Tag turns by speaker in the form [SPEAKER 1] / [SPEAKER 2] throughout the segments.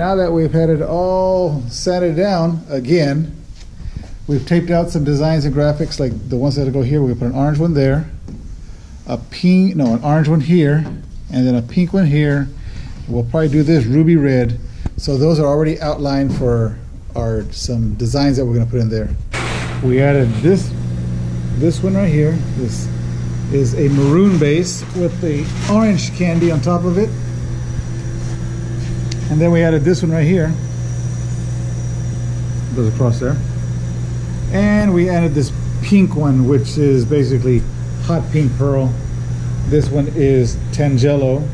[SPEAKER 1] now that we've had it all sanded down again, we've taped out some designs and graphics like the ones that go here. We're gonna put an orange one there, an orange one here, and then a pink one here. We'll probably do this ruby red. So those are already outlined for some designs that we're gonna put in there. We added this one right here. This is a maroon base with the orange candy on top of it. And then we added this one right here. Goes across there. And we added this pink one, which is basically hot pink pearl. This one is Tangelo.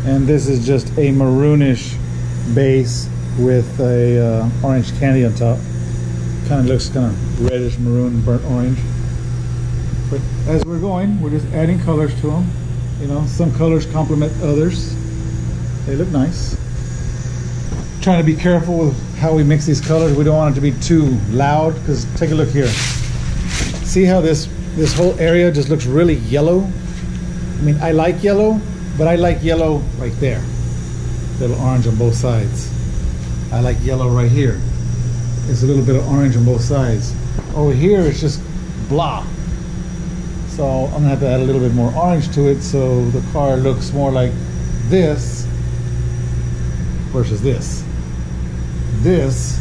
[SPEAKER 1] And this is just a maroonish base with a orange candy on top. Kind of looks kind of reddish maroon, burnt orange. But as we're going, we're just adding colors to them. You know, some colors complement others. They look nice. Trying to be careful with how we mix these colors. We don't want it to be too loud, because take a look here. See how this whole area just looks really yellow? I mean, I like yellow, but I like yellow right there. Little orange on both sides. I like yellow right here. It's a little bit of orange on both sides. Over here it's just blah. So I'm gonna have to add a little bit more orange to it so the car looks more like this versus this. This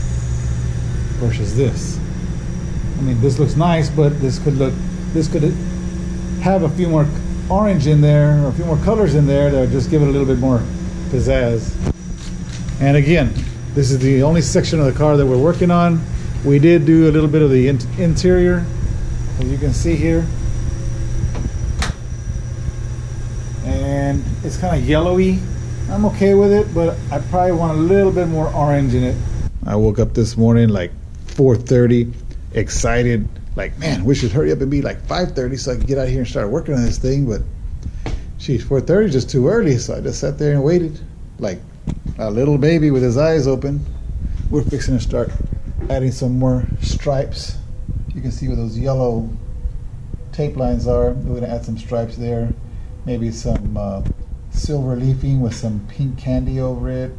[SPEAKER 1] versus this. I mean, this looks nice, but this could have a few more orange in there, or a few more colors in there that would just give it a little bit more pizzazz. And again, this is the only section of the car that we're working on. We did do a little bit of the interior, as you can see here. And it's kind of yellowy. I'm okay with it, but I probably want a little bit more orange in it. I woke up this morning like 4:30, excited, like, man, we should hurry up and be like 5:30 so I can get out here and start working on this thing. But geez, 4:30 is just too early, so I just sat there and waited like a little baby with his eyes open. We're fixing to start adding some more stripes. You can see where those yellow tape lines are. We're gonna add some stripes there, maybe some silver leafing with some pink candy over it,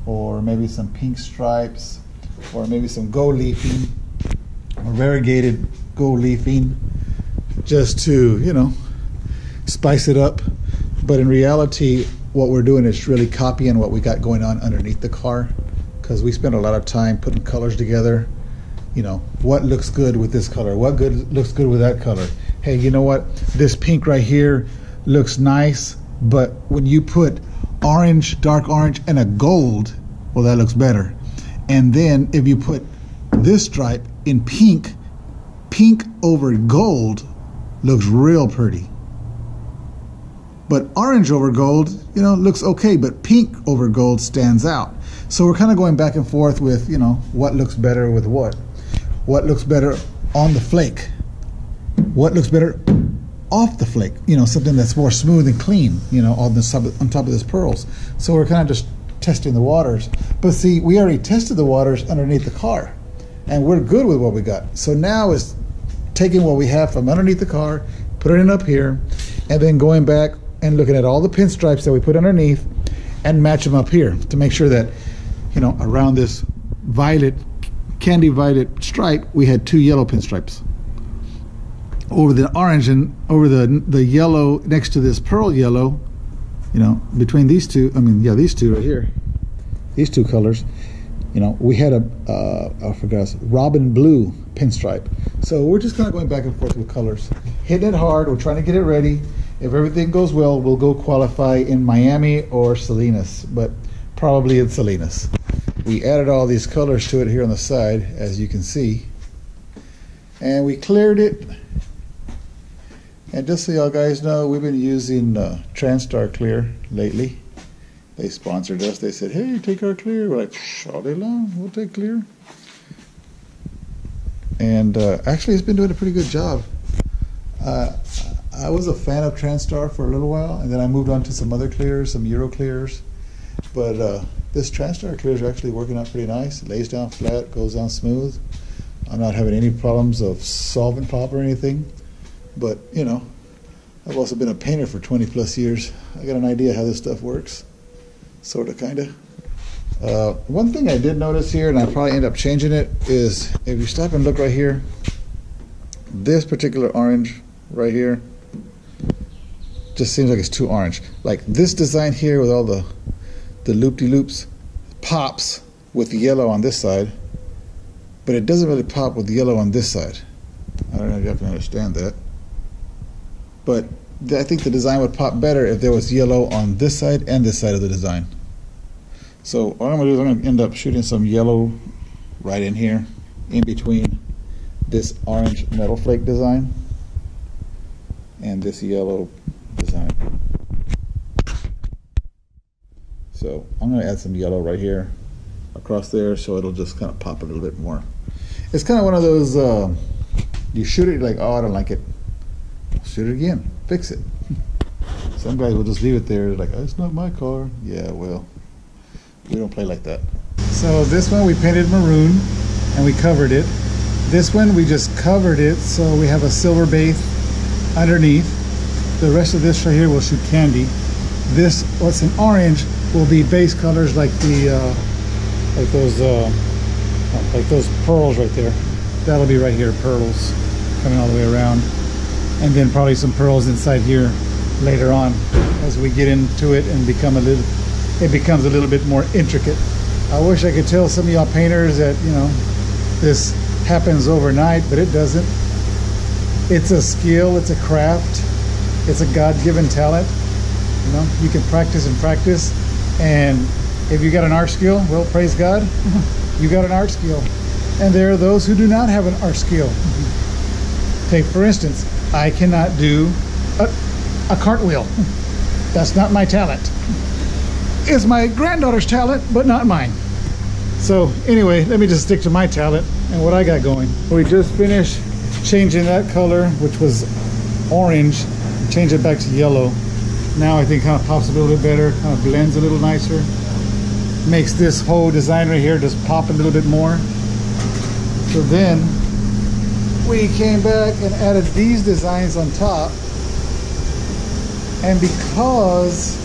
[SPEAKER 1] or maybe some pink stripes, or maybe some gold leafing, or variegated gold leafing, just to, you know, spice it up. But in reality, what we're doing is really copying what we got going on underneath the car, because we spend a lot of time putting colors together. You know, what looks good with this color, what looks good with that color. Hey, you know what, this pink right here looks nice, but when you put orange, dark orange, and a gold, well, that looks better. And then if you put this stripe in pink, pink over gold looks real pretty. But orange over gold, you know, looks okay, but pink over gold stands out. So we're kind of going back and forth with, you know, what looks better with what. What looks better on the flake? What looks better off the flake, you know, something that's more smooth and clean, you know, on top of this pearls. So we're kind of just testing the waters. But see, we already tested the waters underneath the car, and we're good with what we got. So now is taking what we have from underneath the car, putting it up here, and then going back and looking at all the pinstripes that we put underneath and match them up here to make sure that, you know, around this violet, candy violet stripe, we had 2 yellow pinstripes. Over the orange and over the yellow next to this pearl yellow, you know, between these two, I mean, yeah, these two right here, these two colors, you know, we had I forgot, robin blue pinstripe. So we're just kind of going back and forth with colors, hitting it hard. We're trying to get it ready. If everything goes well, we'll go qualify in Miami or Salinas, but probably in Salinas. We added all these colors to it here on the side, as you can see, and we cleared it. And just so y'all guys know, we've been using TranStar Clear lately. They sponsored us. They said, hey, take our clear. We're like, all day long, we'll take clear. And actually, it's been doing a pretty good job. I was a fan of TranStar for a little while, and then I moved on to some other clears, some Euro clears. But this TranStar clear is actually working out pretty nice. It lays down flat, goes down smooth. I'm not having any problems of solvent pop or anything. But, you know, I've also been a painter for 20 plus years. I got an idea how this stuff works. Sort of, kind of. One thing I did notice here, and I probably end up changing it, is if you stop and look right here, this particular orange right here just seems like it's too orange. Like this design here with all the loop-de-loops pops with yellow on this side, but it doesn't really pop with yellow on this side. I don't know if you can understand that, but I think the design would pop better if there was yellow on this side and this side of the design. So what I'm going to do is I'm going to end up shooting some yellow right in here, in between this orange metal flake design and this yellow design. So I'm going to add some yellow right here across there, so it'll just kind of pop a little bit more. It's kind of one of those, you shoot it, you're like, oh, I don't like it. Shoot it again, fix it. Some guys will just leave it there, like, oh, it's not my car. Yeah, well, we don't play like that. So this one we painted maroon and we covered it. This one we just covered it, so we have a silver base underneath. The rest of this right here will shoot candy. This, what's in orange, will be base colors like the like those pearls right there. That'll be right here, pearls coming all the way around, and then probably some pearls inside here later on as we get into it and it becomes a little bit more intricate. I wish I could tell some of y'all painters that, you know, this happens overnight, but it doesn't. It's a skill, it's a craft, it's a God-given talent. You know, you can practice and practice, and if you got an art skill, well, praise God, you got an art skill. And there are those who do not have an art skill. Take, for instance, I cannot do a cartwheel. That's not my talent. It's my granddaughter's talent, but not mine. So anyway, let me just stick to my talent and what I got going. We just finished changing that color, which was orange, change it back to yellow. Now I think kind of pops a little bit better, kind of blends a little nicer. Makes this whole design right here just pop a little bit more. So then we came back and added these designs on top. And because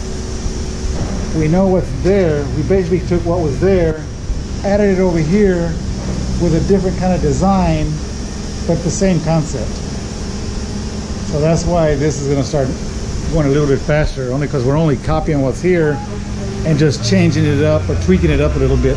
[SPEAKER 1] we know what's there, we basically took what was there, added it over here with a different kind of design, but the same concept. So that's why this is going to start going a little bit faster, only because we're only copying what's here and just changing it up or tweaking it up a little bit.